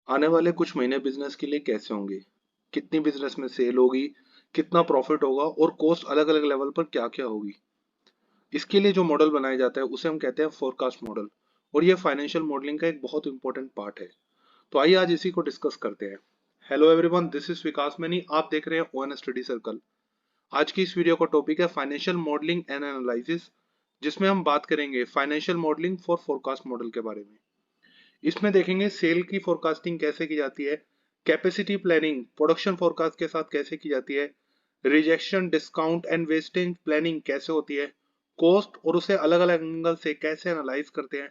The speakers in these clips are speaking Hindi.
आने वाले कुछ महीने बिजनेस के लिए कैसे होंगे, कितनी बिजनेस में सेल होगी, कितना प्रॉफिट होगा और कॉस्ट अलग अलग लेवल पर क्या क्या होगी। इसके लिए जो मॉडल बनाया जाता है उसे हम कहते हैं फोरकास्ट मॉडल। और ये फाइनेंशियल मॉडलिंग का एक बहुत इंपॉर्टेंट पार्ट है। तो आइए आज इसी को डिस्कस करते हैं। Hello everyone, this is Vikas many, आप देख रहे हैं ओएन स्टडी सर्कल। आज की इस वीडियो का टॉपिक है फाइनेंशियल मॉडलिंग एंड एनालिसिस, जिसमें हम बात करेंगे financial modelling for forecast model के बारे में। इसमें देखेंगे सेल की फोरकास्टिंग कैसे की जाती है, कैपेसिटी प्लानिंग प्रोडक्शन फोरकास्ट के साथ कैसे की जाती है, rejection discount and wastage planning कैसे होती है, कॉस्ट और उसे अलग अलग एंगल से कैसे एनालाइज करते हैं,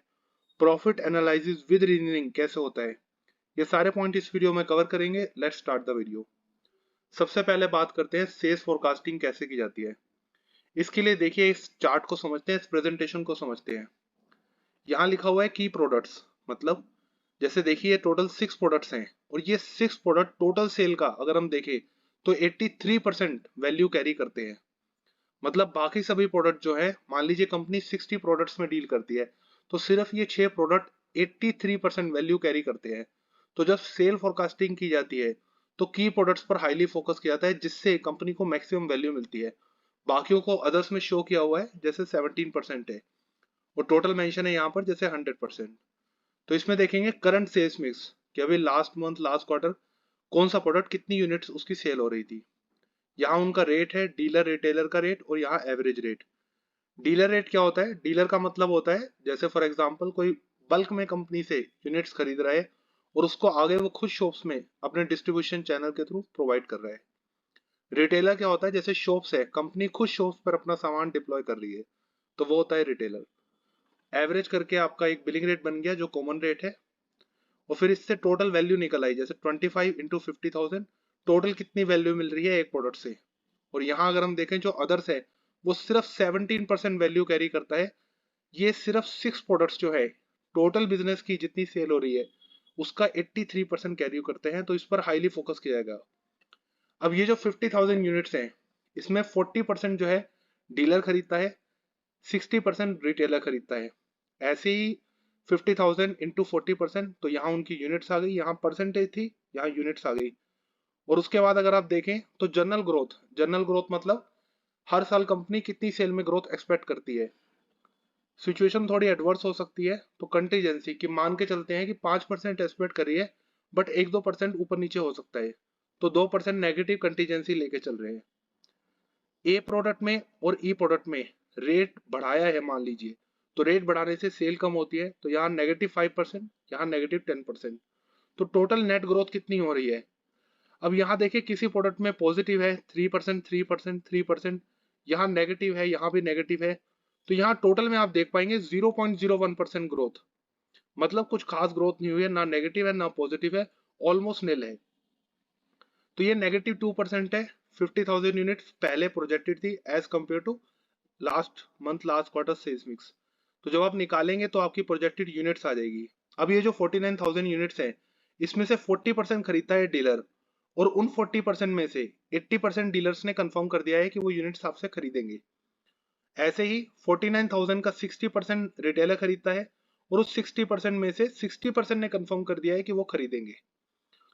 प्रॉफिट एनालिसिस विद रीजनिंग कैसे होता है। ये सारे पॉइंट इस वीडियो में कवर करेंगे। Let's start the video. सबसे पहले बात करते हैं सेल्स फोरकास्टिंग कैसे की जाती है। इसके लिए देखिए, इस चार्ट को समझते हैं, इस प्रेजेंटेशन को समझते हैं। यहाँ लिखा हुआ है की प्रोडक्ट्स, मतलब जैसे देखिए टोटल 6 प्रोडक्ट्स हैं और ये 6 प्रोडक्ट टोटल सेल का अगर हम देखें तो 83% वैल्यू कैरी करते हैं। मतलब बाकी सभी प्रोडक्ट जो है, मान लीजिए कंपनी 60 प्रोडक्ट्स में डील करती है, तो सिर्फ ये 6 प्रोडक्ट 83% वैल्यू कैरी करते हैं। तो जब सेल फोरकास्टिंग की जाती है तो की प्रोडक्ट्स पर हाईली फोकस किया जाता है, जिससे कंपनी को मैक्सिमम वैल्यू मिलती है। बाकियों को अदर्स में शो किया हुआ है, जैसे 17% है और टोटल मेंशन है यहाँ पर जैसे 100%। तो इसमें देखेंगे करंट सेल्स मिक्स, कि अभी लास्ट मंथ लास्ट क्वार्टर कौन सा प्रोडक्ट कितनी यूनिट्स उसकी सेल हो रही थी। यहाँ उनका रेट है, डीलर रिटेलर का रेट, और यहाँ एवरेज रेट। डीलर रेट क्या होता है? डीलर का मतलब होता है जैसे फॉर एग्जांपल कोई बल्क में कंपनी से यूनिट्स खरीद रहा है और उसको आगे वो खुद शॉप्स में अपने डिस्ट्रीब्यूशन चैनल के थ्रू प्रोवाइड कर रहा है। रिटेलर क्या होता है? जैसे शॉप्स है, कंपनी खुद शॉप्स पर अपना सामान डिप्लॉय कर रही है, तो वो होता है रिटेलर। एवरेज करके आपका एक बिलिंग रेट बन गया जो कॉमन रेट है। और फिर इससे टोटल वैल्यू निकल आई, जैसे 25 × 50,000 टोटल कितनी वैल्यू मिल रही है एक प्रोडक्ट से। और यहाँ अगर हम देखें जो अदर्स है, वो सिर्फ 17% वैल्यू कैरी करता है। ये सिर्फ 6 प्रोडक्ट्स जो है, टोटल बिजनेस की जितनी सेल हो रही है उसका 83% कैरी करते हैं, तो इस पर हाईली फोकस किया जाएगा। अब ये जो 50,000 यूनिट्स हैं, इसमें 40% जो है डीलर खरीदता है, 60% रिटेलर खरीदता है। ऐसे ही 50,000 इंटू 40%, तो यहाँ उनकी यूनिट्स आ गई, यहाँ परसेंटेज थी, यहाँ यूनिट्स आ गई। और उसके बाद अगर आप देखें तो जनरल ग्रोथ मतलब हर साल कंपनी कितनी सेल में ग्रोथ एक्सपेक्ट करती है। सिचुएशन थोड़ी एडवर्स हो सकती है, तो कंटीजेंसी कि मान के चलते हैं कि 5% एक्सपेक्ट करी है, बट 1-2% ऊपर नीचे हो सकता है, तो 2% नेगेटिव कंटीजेंसी लेके चल रहे हैं। ए प्रोडक्ट में और ई प्रोडक्ट में रेट बढ़ाया है मान लीजिए, तो रेट बढ़ाने से सेल कम होती है, तो यहाँ -5%, यहाँ -10%। तो टोटल नेट ग्रोथ कितनी हो रही है? अब यहाँ देखिए किसी प्रोडक्ट में पॉजिटिव है 3%, 3%, 3%, यहाँ नेगेटिव है, यहाँ भी नेगेटिव है। तो यहाँ टोटल में आप देख पाएंगे 0.01% ग्रोथ। मतलब कुछ खास ग्रोथ नहीं हुई है, ना नेगेटिव है ना पॉजिटिव है, ऑलमोस्ट निल है। तो ये -2% है। 50,000 यूनिट्स पहले प्रोजेक्टेड थी as compared to last month last quarter sales mix. तो जब आप निकालेंगे तो आपकी प्रोजेक्टेड यूनिट्स आ जाएगी। अब ये जो 49,000 यूनिट्स है, इसमें से 40% खरीदता है डीलर, और उन 40% में से 80% डीलर्स ने कंफर्म कर दिया है कि वो यूनिट्स आपसे खरीदेंगे। ऐसे ही 49,000 का 60% रिटेलर खरीदता है, और उस 60% में से 60% ने कंफर्म कर दिया है कि वो खरीदेंगे।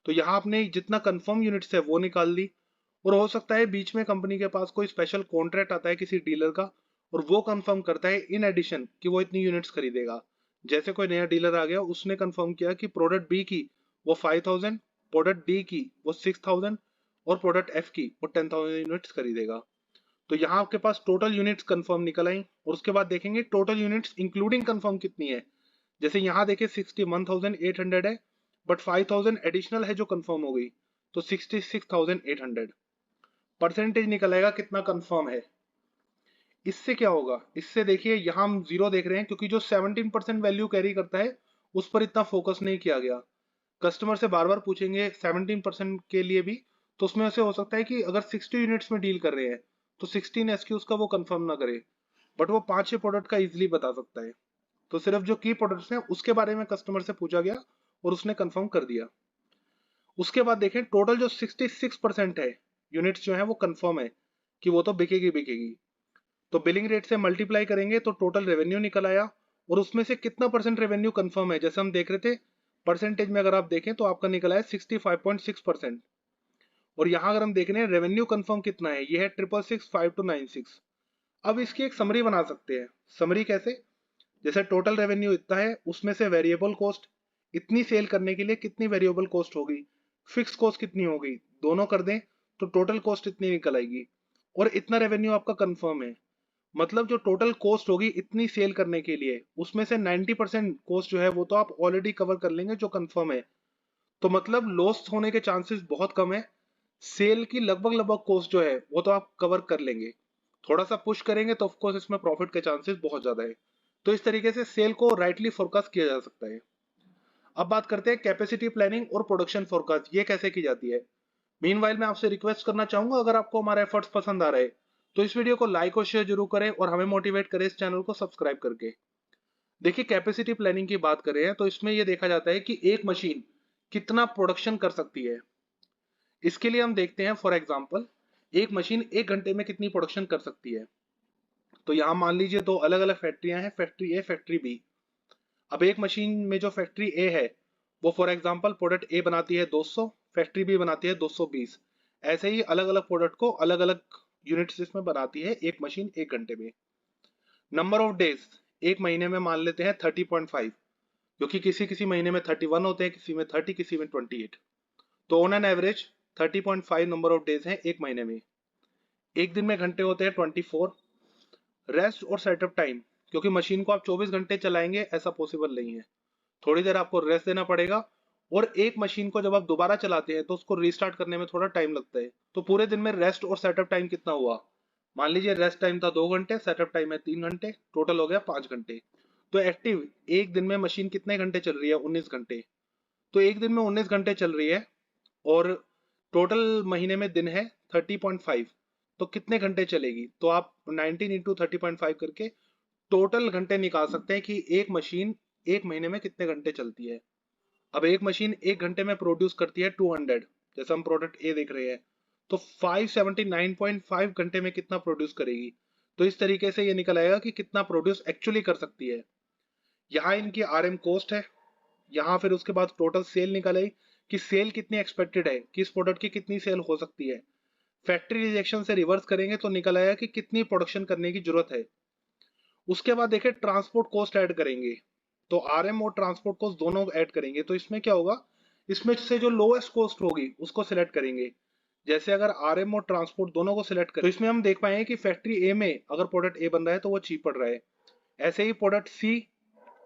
तो यहाँ आपने जितना कंफर्म यूनिट्स है वो निकाल ली। और हो सकता है बीच में कंपनी के पास कोई स्पेशल कॉन्ट्रैक्ट आता है किसी डीलर का, और वो कंफर्म करता है इन एडिशन कि वो इतनी यूनिट्स खरीदेगा। जैसे कोई नया डीलर आ गया, उसने कंफर्म किया कि प्रोडक्ट बी की वो 5,000, प्रोडक्ट डी की वो 6,000, और प्रोडक्ट एफ की वो 10,000 यूनिट्स खरीदेगा। तो यहाँ आपके पास टोटल यूनिट्स कंफर्म निकल आई, और उसके बाद देखेंगे टोटल यूनिट्स इंक्लूडिंग कंफर्म कितनी है। जैसे यहाँ देखिए 61,800 है, बट 5,000 एडिशनल है जो कंफर्म हो गई, तो 66,800। परसेंटेज निकल आएगा कितना कंफर्म है। इससे क्या होगा? इससे देखिए यहाँ हम जीरो देख रहे हैं, क्योंकि जो 17% वैल्यू कैरी करता है उस पर इतना फोकस नहीं किया गया। कस्टमर से बार बार पूछेंगे 17% के लिए भी, तो उसमें से हो सकता है कि अगर 60 यूनिट्स में डील कर रहे हैं तो 16 एसक्यूज का वो कंफर्म ना करे, बट वो 5-6 प्रोडक्ट का इजिली बता सकता है। तो सिर्फ जो की प्रोडक्ट्स हैं उसके बारे में कस्टमर से पूछा गया और उसने कंफर्म कर दिया। उसके बाद देखें टोटल जो 66% है यूनिट्स जो है वो कंफर्म है कि वो तो बिकेगी बिकेगी। तो बिलिंग रेट से मल्टीप्लाई करेंगे तो टोटल रेवेन्यू निकल आया, और उसमें से कितना परसेंट रेवेन्यू कंफर्म है, जैसे हम देख रहे थे परसेंटेज में अगर आप देखें तो आपका निकला है 65.6%। और यहाँ अगर हम देख रहे हैं रेवेन्यू कंफर्म कितना है, ये है 6665296। अब इसकी एक समरी बना सकते हैं। समरी कैसे? जैसे टोटल रेवेन्यू इतना है, उसमें से वेरिएबल कॉस्ट इतनी सेल करने के लिए कितनी वेरिएबल कॉस्ट होगी, फिक्स कॉस्ट कितनी होगी, दोनों कर दें तो टोटल कॉस्ट इतनी निकल आएगी। और इतना रेवेन्यू आपका कंफर्म है, मतलब जो टोटल कॉस्ट होगी इतनी सेल करने के लिए, उसमें से 90% कॉस्ट जो है वो तो आप ऑलरेडी कवर कर लेंगे जो कंफर्म है। तो मतलब लॉस होने के चांसेस बहुत कम है। सेल की लगभग लगभग कॉस्ट जो है वो तो आप कवर कर लेंगे। थोड़ा सा पुश करेंगे तो ऑफकोर्स इसमें प्रॉफिट के चांसेस बहुत ज्यादा है। तो इस तरीके से सेल को राइटली फोरकास्ट किया जा सकता है। अब बात करते हैं कैपेसिटी प्लानिंग और प्रोडक्शन फोरकास्ट, ये कैसे की जाती है। मीनवाइल मैं आपसे रिक्वेस्ट करना चाहूंगा, अगर आपको हमारा एफर्ट्स पसंद आ रहे तो इस वीडियो को लाइक और शेयर जरूर करें और हमें मोटिवेट करें इस चैनल को सब्सक्राइब करके। देखिए कैपेसिटी प्लानिंग की बात करें तो इसमें यह देखा जाता है कि एक मशीन कितना प्रोडक्शन कर सकती है। इसके लिए हम देखते हैं फॉर एग्जांपल एक मशीन एक घंटे में कितनी प्रोडक्शन कर सकती है। तो यहाँ मान लीजिए दो अलग अलग फैक्ट्रियां हैं, फैक्ट्री ए फैक्ट्री बी। अब एक मशीन में जो फैक्ट्री ए है वो फॉर एग्जांपल प्रोडक्ट ए बनाती है 200, फैक्ट्री बी बनाती है 220। ऐसे ही अलग अलग प्रोडक्ट को अलग अलग यूनिट्स इसमें बनाती है एक मशीन एक घंटे में। नंबर ऑफ डेज एक महीने में मान लेते हैं 30.5, क्योंकि किसी किसी महीने में 31 होते हैं, किसी में 30, किसी में 28। तो on an average 30.5 number of days हैं एक महीने में। एक दिन में घंटे होते हैं 24। रेस्ट और सेटअप टाइम, क्योंकि मशीन को आप 24 घंटे चलाएंगे ऐसा पॉसिबल नहीं है, थोड़ी देर आपको रेस्ट देना पड़ेगा। और एक मशीन को जब आप दोबारा चलाते हैं तो उसको रीस्टार्ट करने में थोड़ा टाइम लगता है। तो पूरे दिन में रेस्ट और सेटअप टाइम कितना हुआ, मान लीजिए रेस्ट टाइम था 2 घंटे, सेटअप टाइम है 3 घंटे, टोटल हो गया 5 घंटे। तो एक्टिव एक दिन में मशीन कितने घंटे चल रही है, 19 घंटे। तो एक दिन में 19 घंटे चल रही है और टोटल महीने में दिन है 30.5। तो कितने घंटे चलेगी, तो आप 19 इंटू 30.5 करके टोटल घंटे निकाल सकते हैं कि एक मशीन एक महीने में कितने घंटे चलती है। अब एक मशीन एक घंटे में प्रोड्यूस करती है 200, जैसे हम प्रोडक्ट ए देख रहे हैं, तो 579.5 घंटे में कितना प्रोड्यूस करेगी। तो इस तरीके से ये निकल आएगा कि कितना प्रोड्यूस एक्चुअली कर सकती है। यहाँ इनकी आरएम कॉस्ट है, यहाँ फिर उसके बाद टोटल सेल निकल आई कि सेल कितनी एक्सपेक्टेड है, कि इस प्रोडक्ट की कितनी सेल हो सकती है। फैक्ट्री रिजेक्शन से रिवर्स करेंगे तो निकल आया कि कितनी प्रोडक्शन करने की जरूरत है। उसके बाद देखें ट्रांसपोर्ट कॉस्ट ऐड करेंगे, तो आरएम और ट्रांसपोर्ट कॉस्ट दोनों ऐड करेंगे। तो इसमें क्या होगा, इसमें से जो लोएस्ट कॉस्ट होगी उसको सिलेक्ट करेंगे। जैसे अगर आरएम और ट्रांसपोर्ट दोनों को सिलेक्ट करें तो इसमें हम देख पाएंगे कि फैक्ट्री ए में अगर प्रोडक्ट ए बन रहा है तो वो चीप पड़ रहा है। ऐसे ही प्रोडक्ट सी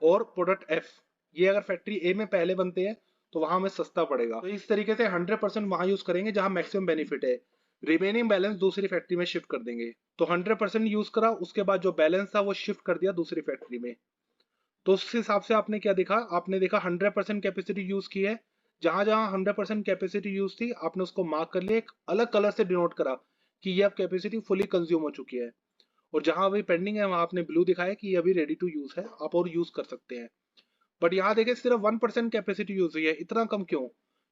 और प्रोडक्ट एफ, ये अगर फैक्ट्री ए में पहले बनते हैं तो वहां हमें सस्ता पड़ेगा। तो इस तरीके से 100% वहां यूज करेंगे जहां मैक्सिमम बेनिफिट है, रिमेनिंग बैलेंस दूसरी फैक्ट्री में शिफ्ट कर देंगे। तो 100% यूज करा, उसके बाद जो बैलेंस था वो शिफ्ट कर दिया दूसरी फैक्ट्री में। तो उस हिसाब से आपने क्या देखा, आपने देखा 100% कैपेसिटी यूज की है। जहां जहां 100% कैपेसिटी यूज थी आपने उसको मार्क कर लिया, एक अलग कलर से डिनोट करा कि ये अब कैपेसिटी फुली कंज्यूम हो चुकी है। और जहां अभी पेंडिंग है वहां आपने ब्लू दिखाया कि ये अभी रेडी टू यूज है, आप और यूज कर सकते हैं। बट यहाँ देखिए सिर्फ 1% कैपेसिटी यूज हुई है, इतना कम क्यों?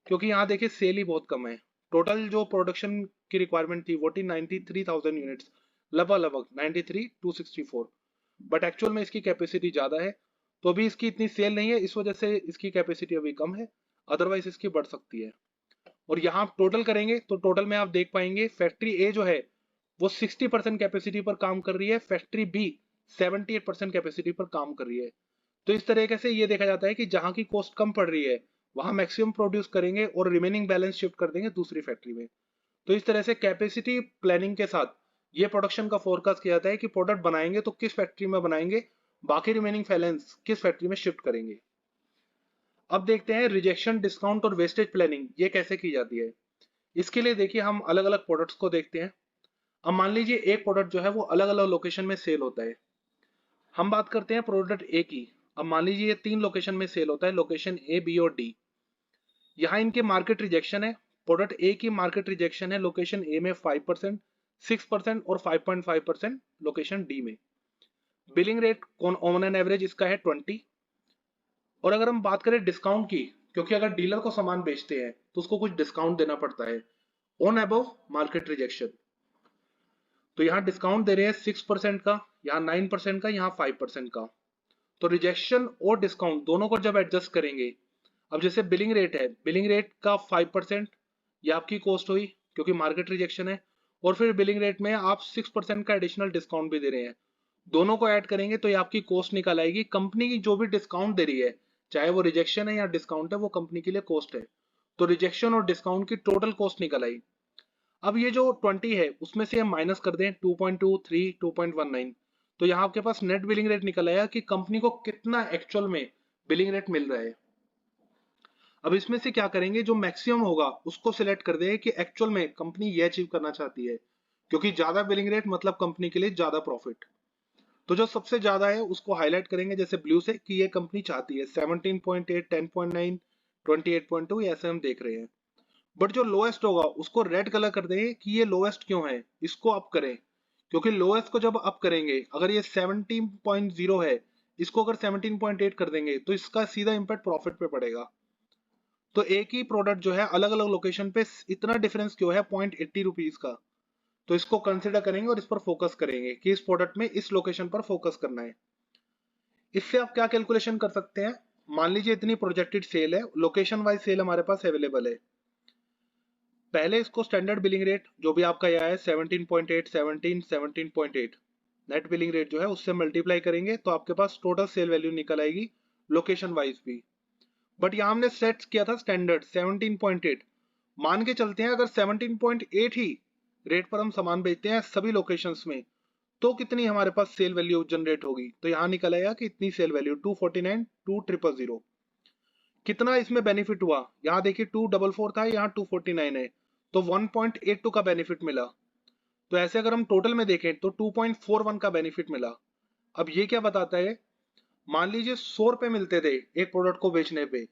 क्योंकि यहाँ देखिए सेल ही बहुत कम है। टोटल जो प्रोडक्शन की रिक्वायरमेंट थी वो थी 93,000 यूनिट्स, लगभग लगभग 93,264। बट एक्चुअल में इसकी कैपेसिटी ज्यादा है, तो अभी इसकी इतनी सेल नहीं है, इस वजह से इसकी कैपेसिटी अभी कम है, अदरवाइज इसकी बढ़ सकती है। और यहाँ आप टोटल करेंगे तो टोटल में आप देख पाएंगे फैक्ट्री ए जो है वो 60% कैपेसिटी पर काम कर रही है, फैक्ट्री बी 78% कैपेसिटी पर काम कर रही है। तो इस तरीके से ये देखा जाता है कि जहां की कॉस्ट कम पड़ रही है वहां मैक्सिमम प्रोड्यूस करेंगे और रिमेनिंग बैलेंस शिफ्ट कर देंगे दूसरी फैक्ट्री में। तो इस तरह से कैपेसिटी प्लानिंग के साथ ये प्रोडक्शन का फोरकास्ट किया जाता है कि प्रोडक्ट बनाएंगे तो किस फैक्ट्री में बनाएंगे, बाकी रिमेनिंग बैलेंस किस फैक्ट्री में शिफ्ट करेंगे। अब देखते हैं रिजेक्शन, डिस्काउंट और वेस्टेज प्लानिंग ये कैसे की जाती है। इसके लिए देखिए हम अलग अलग प्रोडक्ट्स को देखते हैं। अब मान लीजिए एक प्रोडक्ट जो है वो अलग अलग लोकेशन में सेल होता है। हम बात करते हैं प्रोडक्ट ए की। अब मान लीजिए ये 3 लोकेशन में सेल होता है, लोकेशन ए बी और डी। यहाँ इनके मार्केट रिजेक्शन है। प्रोडक्ट ए की मार्केट रिजेक्शन है लोकेशन ए में 5%, 6% और 5.5% लोकेशन डी में। Billing rate on an average इसका है 20। और अगर हम बात करें डिस्काउंट की, क्योंकि अगर डीलर को सामान बेचते हैं तो उसको कुछ डिस्काउंट देना पड़ता है ऑन अबव मार्केट रिजेक्शन। तो यहाँ डिस्काउंट दे रहे हैं 6% का, यहाँ 9% का, यहाँ 5% का। तो रिजेक्शन और डिस्काउंट दोनों को जब एडजस्ट करेंगे अब जैसे बिलिंग रेट है, बिलिंग रेट का 5% ये आपकी कॉस्ट हुई क्योंकि मार्केट रिजेक्शन है, और फिर बिलिंग रेट में आप 6% का एडिशनल डिस्काउंट भी दे रहे हैं। दोनों को ऐड करेंगे तो ये आपकी कॉस्ट निकल आएगी। कंपनी की जो भी डिस्काउंट दे रही है, चाहे वो रिजेक्शन है या डिस्काउंट है, वो कंपनी के लिए कॉस्ट है। तो रिजेक्शन और डिस्काउंट की टोटल कॉस्ट निकल आई। अब ये जो 20 है उसमें से हम माइनस कर दें 2.23, 2.19, तो यहाँ आपके पास नेट बिलिंग रेट निकल आया कि कंपनी को कितना एक्चुअल में बिलिंग रेट मिल रहा है। अब इसमें से क्या करेंगे, जो मैक्सिमम होगा उसको सिलेक्ट कर देंगे कि एक्चुअल में कंपनी ये अचीव करना चाहती है, क्योंकि ज्यादा बिलिंग रेट मतलब कंपनी के लिए ज्यादा प्रॉफिट। तो जो सबसे ज्यादा है उसको हाईलाइट करेंगे जैसे ब्लू से कि ये कंपनी चाहती है 17.8, 10.9, 28.2, ऐसे हम देख रहे हैं। बट जो लोएस्ट होगा उसको रेड कलर कर देंगे कि ये लोएस्ट क्यों है, इसको अप करें। क्योंकि लोएस्ट को जब अप करेंगे, अगर ये 17.0 है, इसको अगर 17.8 कर देंगे तो इसका सीधा इम्पैक्ट प्रॉफिट पे पड़ेगा। तो एक ही प्रोडक्ट जो है अलग अलग लोकेशन पे इतना डिफरेंस क्यों है, ₹0.80 का। तो इसको कंसिडर करेंगे और इस पर फोकस करेंगे कि इस प्रोडक्ट में इस लोकेशन पर फोकस करना है। इससे आप क्या कैलकुलेशन कर सकते हैं, मान लीजिए इतनी प्रोजेक्टेड सेल है, लोकेशन वाइज सेल हमारे पास अवेलेबल है। पहले इसको स्टैंडर्ड बिलिंग रेट जो भी आपका यह है 17.8, 17, 17.8 नेट बिलिंग रेट जो है उससे मल्टीप्लाई करेंगे तो आपके पास टोटल सेल वैल्यू निकल आएगी लोकेशन वाइज भी। बट यहाँ हमने सेट किया था स्टैंडर्ड 17.8। मान के चलते हैं अगर 17.8 ही रेट पर हम सामान बेचते हैं सभी लोकेशंस में, तो कितनी हमारे पास सेल वैल्यू जनरेट होगी, तो यहाँ निकल आएगा कि इतनी सेल वैल्यू 249, 2000। कितना इसमें बेनिफिट हुआ, यहाँ देखिए 244 था, यहाँ 249 है, तो 1.82 का बेनिफिट मिला। तो ऐसे अगर हम टोटल में देखें तो 2.41 का बेनिफिट मिला। अब ये क्या बताता है, मान लीजिए 100 रुपए मिलते थे एक प्रोडक्ट को बेचने पे,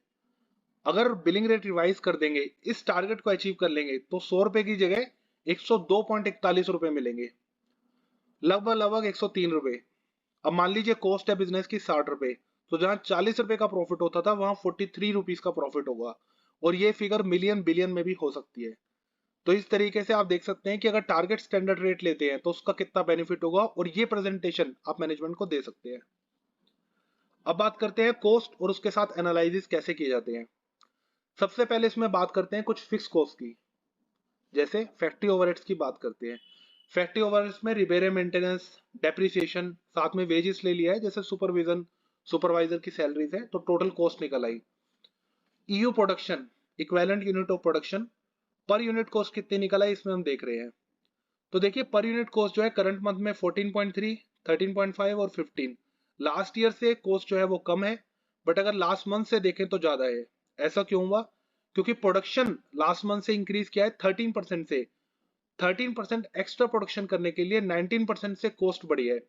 अगर बिलिंग रेट रिवाइज कर देंगे, इस टारगेट को अचीव कर लेंगे, तो 100 रुपए की जगह 102.41 मिलेंगे, लगभग लगभग 103 रुपए। अब मान लीजिए कॉस्ट है बिजनेस की 60 रुपए, तो जहां 40 रुपए का प्रॉफिट होता था वहां 43 रुपीज का प्रॉफिट होगा। और ये फिगर मिलियन बिलियन में भी हो सकती है। तो इस तरीके से आप देख सकते हैं कि अगर टारगेट स्टैंडर्ड रेट लेते हैं तो उसका कितना बेनिफिट होगा, और ये प्रेजेंटेशन आप मैनेजमेंट को दे सकते हैं। अब बात करते हैं कॉस्ट और उसके साथ एनालिसिस कैसे किए जाते हैं। सबसे पहले इसमें बात करते हैं कुछ फिक्स कॉस्ट की, जैसे फैक्ट्री ओवरहेड्स की बात करते हैं। फैक्ट्री ओवरहेड्स में रिपेयर मेंटेनेंस, डेप्रिसिएशन, साथ में वेजेस ले लिया है, जैसे सुपरविजन, सुपरवाइजर की सैलरीज है, तो टोटल कॉस्ट निकल आई। EU production, equivalent unit of production, per unit cost कितनी निकल आई इसमें हम देख रहे हैं। तो देखिए पर यूनिट कॉस्ट जो है करंट मंथ में 14.3, 13.5 और 15। लास्ट ईयर से कॉस्ट जो है वो कम है, बट अगर लास्ट मंथ से देखें तो ज्यादा है। ऐसा क्यों हुआ, क्योंकि प्रोडक्शन लास्ट मंथ से इंक्रीज किया है 13% से। 13% एक्स्ट्रा प्रोडक्शन करने के लिए 19% से कॉस्ट बढ़ी है।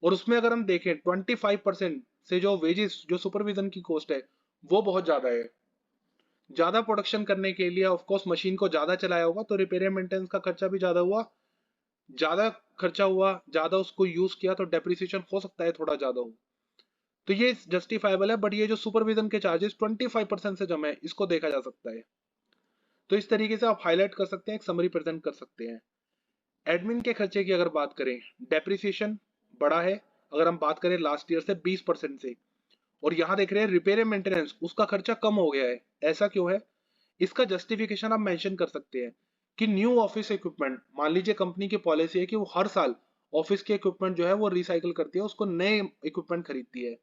और उसमें अगर हम देखें 25% से जो वेजेस, जो सुपरविजन की कॉस्ट है, वो बहुत ज्यादा है। ज्यादा प्रोडक्शन करने के लिए ऑफ कोर्स मशीन को ज्यादा चलाया होगा, तो रिपेयर एंड मेंटेनेंस का खर्चा भी ज्यादा हुआ। ज्यादा खर्चा हुआ, ज्यादा उसको यूज किया, तो डेप्रिसिएशन हो सकता है थोड़ा ज्यादा हो। तो ये जस्टिफाइबल है, बट ये जो सुपरविजन के चार्जेस 25% से जमा है, इसको देखा जा सकता है। तो इस तरीके से आप हाईलाइट कर सकते हैं, एक समरी प्रेजेंट कर सकते हैं। एडमिन के खर्चे की अगर बात करें, डेप्रिसिएशन बढ़ा है अगर हम बात करें लास्ट ईयर से 20% से। और यहाँ देख रहे हैं रिपेयर एंड मेंटेनेंस, उसका खर्चा कम हो गया है। ऐसा क्यों है, इसका जस्टिफिकेशन आप मेंशन कर सकते हैं कि न्यू ऑफिस इक्विपमेंट, मान लीजिए कंपनी की पॉलिसी है कि वो हर साल ऑफिस के इक्विपमेंट जो है वो रिसाइकिल करती है, उसको नए इक्विपमेंट खरीदती है।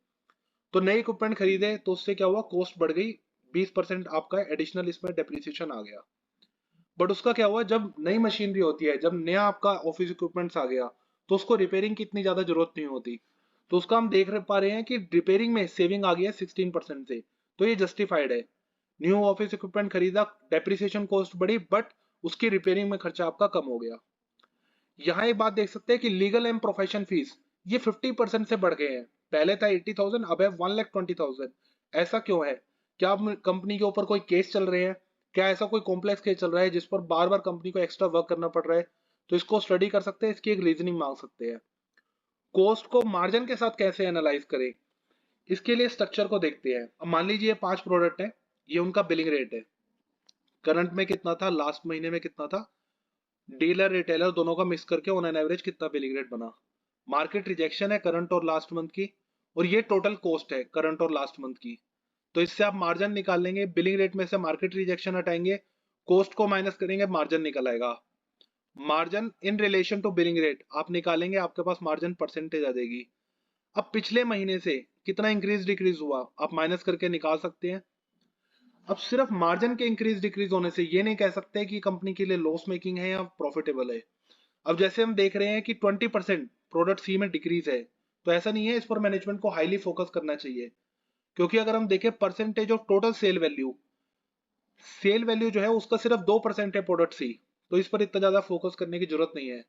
तो नए इक्विपमेंट खरीदे तो उससे क्या हुआ, कॉस्ट बढ़ गई, 20% आपका एडिशनल इसमें डेप्रिसिएशन आ गया। बट उसका क्या हुआ, जब नई मशीनरी होती है, जब नया आपका ऑफिस इक्विपमेंट्स आ गया, तो उसको रिपेयरिंग की इतनी ज्यादा जरूरत नहीं होती। तो उसका हम देख पा रहे हैं कि रिपेयरिंग में सेविंग आ गया है 16% से। तो ये जस्टिफाइड है। न्यू ऑफिस इक्विपमेंट खरीदा, डेप्रिसिएशन कॉस्ट बढ़ी, बट उसकी रिपेयरिंग में खर्चा आपका कम हो गया। यहाँ एक बात देख सकते हैं कि लीगल एंड प्रोफेशन फीस ये 50% से बढ़ गए हैं। पहले था 80,000, अब है 1,20,000। ऐसा क्यों है, क्या आप कंपनी के ऊपर कोई केस चल रहे हैं, क्या ऐसा कोई कॉम्प्लेक्स केस चल रहा है जिस पर बार बार कंपनी को एक्स्ट्रा वर्क करना पड़ रहा है, तो इसको स्टडी कर सकते हैं, इसकी एक रीजनिंग मांग सकते हैं। कॉस्ट को मार्जिन के साथ कैसे एनालाइज करें, इसके लिए स्ट्रक्चर को देखते हैं। अब मान लीजिए 5 प्रोडक्ट है, ये उनका बिलिंग रेट है, करंट में कितना था, लास्ट महीने में कितना था, डीलर रिटेलर दोनों का मिक्स करके ऑन एन एवरेज कितना बिलिंग रेट बना। मार्केट रिजेक्शन है करंट और लास्ट मंथ की, और ये टोटल कॉस्ट है करंट और लास्ट मंथ की। तो इससे आप मार्जिन निकाल लेंगे, बिलिंग रेट में से मार्केट रिजेक्शन हटाएंगे, कॉस्ट को माइनस करेंगे, मार्जिन निकल आएगा। Margin in relation to billing rate आप निकालेंगे, आपके पास मार्जिन परसेंटेज आ जाएगी। अब पिछले महीने से कितना इंक्रीज डिक्रीज हुआ आप माइनस करके निकाल सकते हैं। अब सिर्फ मार्जिन के इंक्रीज डिक्रीज होने से ये नहीं कह सकते कि कंपनी के लिए लॉस मेकिंग है या प्रॉफिटेबल है। अब जैसे हम देख रहे हैं कि 20% प्रोडक्ट सी में डिक्रीज है, तो ऐसा नहीं है, इस पर मैनेजमेंट को हाईली फोकस करना चाहिए। क्योंकि अगर हम देखें percentage of total sale value जो है उसका सिर्फ 2% है प्रोडक्ट सी, तो इस पर इतना ज्यादा फोकस करने की जरूरत नहीं है।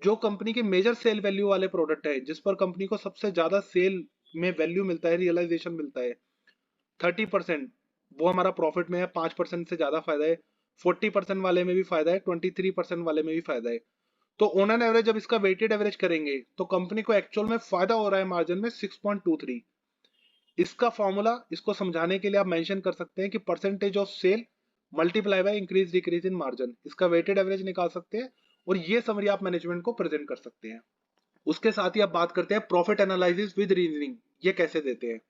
जो कंपनी के मेजर सेल वैल्यू वाले प्रोडक्ट है, जिस पर कंपनी को सबसे ज्यादा सेल में वैल्यू मिलता है, रियलाइजेशन मिलता है 30%, वो हमारा प्रॉफिट में है, 5% से ज्यादा फायदा है। 40% वाले में भी फायदा है, 23% वाले में भी फायदा है। तो ऑन एन एवरेज जब इसका वेटेड एवरेज करेंगे तो कंपनी को एक्चुअल में फायदा हो रहा है मार्जिन में 6.23। इसका फॉर्मूला इसको समझाने के लिए आप मेंशन कर सकते हैं कि percentage of sale multiply by increase decrease in margin, इसका वेटेड एवरेज निकाल सकते हैं और ये समरी आप मैनेजमेंट को प्रेजेंट कर सकते हैं। उसके साथ ही आप बात करते हैं प्रॉफिट एनालिसिस विद रीजनिंग, ये कैसे देते हैं।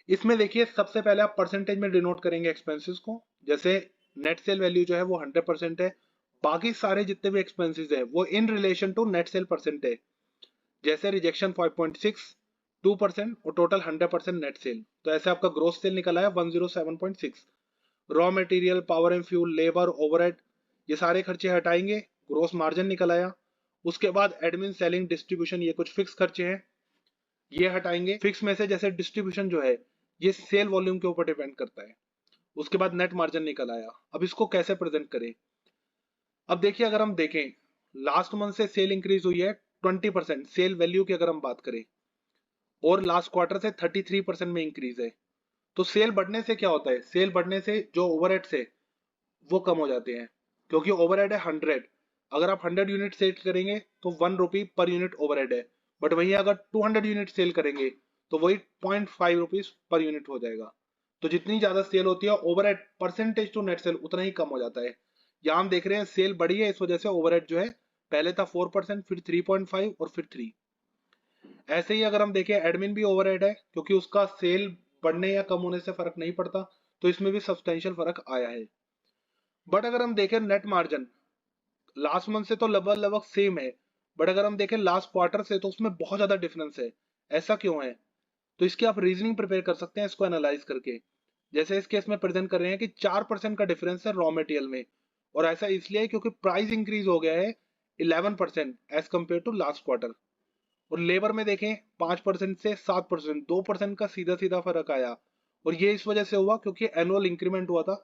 इसमें देखिए सबसे पहले आप परसेंटेज में डिनोट करेंगे एक्सपेंसेस को। जैसे नेट सेल वैल्यू जो है वो 100% है, बाकी सारे जितने भी एक्सपेंसेस है वो in relation to net sale percent है। जैसे रिजेक्शन 5.6, 2% और टोटल 100% नेट सेल, तो ऐसे आपका ग्रोस सेल निकल आया 107.6। Raw material, power and fuel, labour, overhead, ये सारे खर्चे हटाएंगे, ग्रोस मार्जिन निकल आया। उसके बाद एडमिन, सेलिंग, डिस्ट्रीब्यूशन, ये कुछ फिक्स खर्चे हैं, ये हटाएंगे। फिक्स में से जैसे डिस्ट्रीब्यूशन जो है ये सेल वॉल्यूम के ऊपर डिपेंड करता है। उसके बाद नेट मार्जिन निकल आया। अब इसको कैसे प्रेजेंट करें। अब देखिए अगर हम देखें लास्ट मंथ से सेल इंक्रीज हुई है 20% सेल वैल्यू की अगर हम बात करें, और लास्ट क्वार्टर से 33% में इंक्रीज है। तो सेल बढ़ने से क्या होता है, सेल बढ़ने से जो ओवरहेड है वो कम हो जाते हैं, क्योंकि ओवरहेड है 100। अगर आप 100 यूनिट सेल करेंगे तो 1 रुपी पर यूनिट ओवरहेड है, बट वही अगर 200 यूनिट सेल करेंगे तो वही 0.5 रुपीज पर यूनिट हो जाएगा। तो जितनी ज्यादा सेल होती है overhead percentage to net sale उतना ही कम हो जाता है। यहाँ हम देख रहे हैं सेल बढ़ी है, इस वजह से ओवरहेड जो है पहले था 4%, फिर 3.5 और फिर 3। ऐसे ही अगर हम देखें एडमिन भी ओवरहेड है, क्योंकि उसका सेल बढ़ने या कम होने से फर्क नहीं पड़ता, तो इसमें भी सब्सटेंशियल फर्क आया है। बट अगर हम देखें नेट मार्जिन लास्ट मंथ से तो लगभग लगभग सेम है, बट अगर हम देखें लास्ट क्वार्टर से तो उसमें बहुत ज्यादा डिफरेंस है। ऐसा क्यों है, तो इसकी आप रीजनिंग प्रिपेयर कर सकते हैं इसको एनालाइज करके। जैसे इस केस में प्रेजेंट कर रहे हैं कि 4% का डिफरेंस है रॉ मटेरियल में, और ऐसा इसलिए है क्योंकि प्राइस इंक्रीज हो गया है 11% as compared to last quarter. और लेबर में देखें 5% से 7%, 2% का सीधा सीधा फर्क आया। और ये इस वजह से हुआ क्योंकि एनुअल इंक्रीमेंट हुआ था,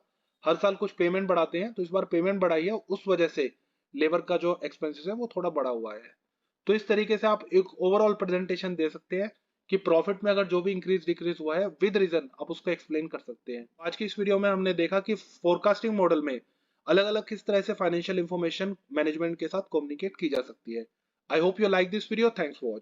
हर साल कुछ पेमेंट बढ़ाते हैं, तो इस बार पेमेंट बढ़ाई है, उस वजह से लेबर का जो एक्सपेंसेस है वो थोड़ा बढ़ा हुआ है। तो इस तरीके से आप एक ओवरऑल प्रेजेंटेशन दे सकते हैं कि प्रॉफिट में अगर जो भी इंक्रीज डिक्रीज हुआ है विद रीजन आप उसको एक्सप्लेन कर सकते हैं। आज की इस वीडियो में हमने देखा कि फोरकास्टिंग मॉडल में अलग अलग किस तरह से फाइनेंशियल इंफॉर्मेशन मैनेजमेंट के साथ कम्युनिकेट की जा सकती है। I hope you like this video, thanks for watching.